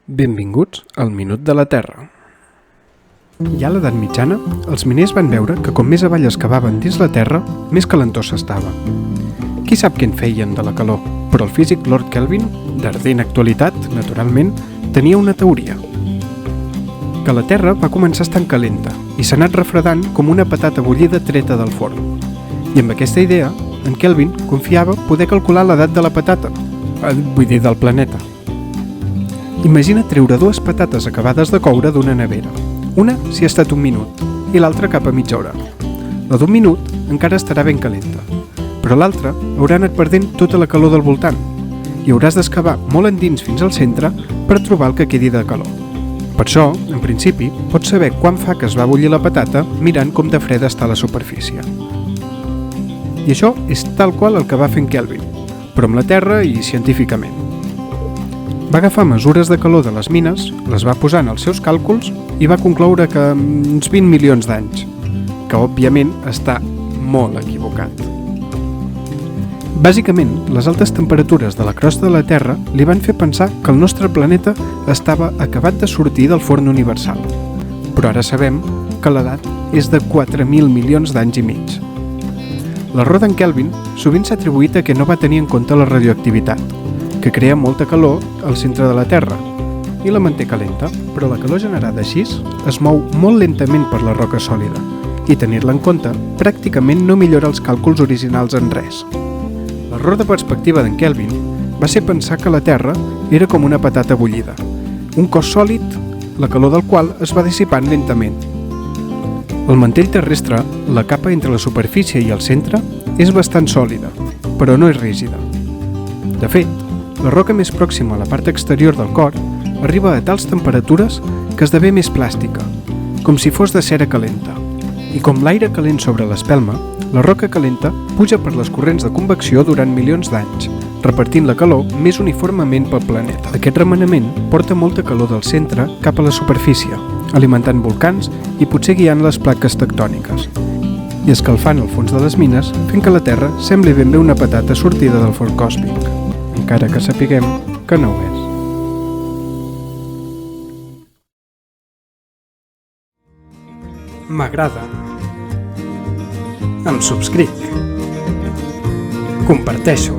Benvinguts al Minut de la Terra. Ja a l'edat mitjana, els miners van veure que com més avall es cavaven dins la terra, més calentós s'estava. Qui sap què en feien de la calor, però el físic Lord Kelvin, d'ardent actualitat, naturalment, tenia una teoria. Que la terra va començar estant calenta i s'ha anat refredant com una patata bullida treta del forn. I amb aquesta idea, en Kelvin confiava poder calcular l'edat de la patata, del planeta. Imagina treure dues patates acabades de coure d'una nevera. Una si ha estat 1 minut i l'altra cap a mitja hora. La d'1 minut encara estarà ben calenta, però l'altra haurà anat perdent tota la calor del voltant i hauràs d'excavar molt endins fins al centre per trobar el que quedi de calor. Per això, en principi, pots saber quan fa que es va bullir la patata mirant com de freda està la superfície. I això és tal qual el que va fer en Kelvin, però amb la Terra i científicament. Va agafar mesures de calor de les mines, les va posar en els seus càlculs i va concloure que uns 20 milions d'anys, que òbviament està molt equivocat. Bàsicament, les altes temperatures de la crosta de la Terra li van fer pensar que el nostre planeta estava acabat de sortir del forn universal, però ara sabem que l'edat és de 4.000 milions d'anys i mig. L'error d'en Kelvin sovint s'ha atribuït a que no va tenir en compte la radioactivitat, que crea molta calor al centre de la Terra i la manté calenta, però la calor generada així es mou molt lentament per la roca sòlida i tenir-la en compte pràcticament no millora els càlculs originals en res. L'error de perspectiva d'en Kelvin va ser pensar que la Terra era com una patata bullida, un cos sòlid, la calor del qual es va dissipant lentament. El mantell terrestre, la capa entre la superfície i el centre, és bastant sòlida, però no és rígida. De fet, la roca més pròxima a la part exterior del cor arriba a tals temperatures que esdevé més plàstica, com si fos de cera calenta. I com l'aire calent sobre l'espelma, la roca calenta puja per les corrents de convecció durant milions d'anys, repartint la calor més uniformement pel planeta. Aquest remenament porta molta calor del centre cap a la superfície, alimentant volcans i potser guiant les plaques tectòniques, i escalfant el fons de les mines, fent que la Terra sembli ben bé una patata sortida del forn còsmic, encara que sapiguem que no ho és. M'agrada. Em subscric. Comparteixo.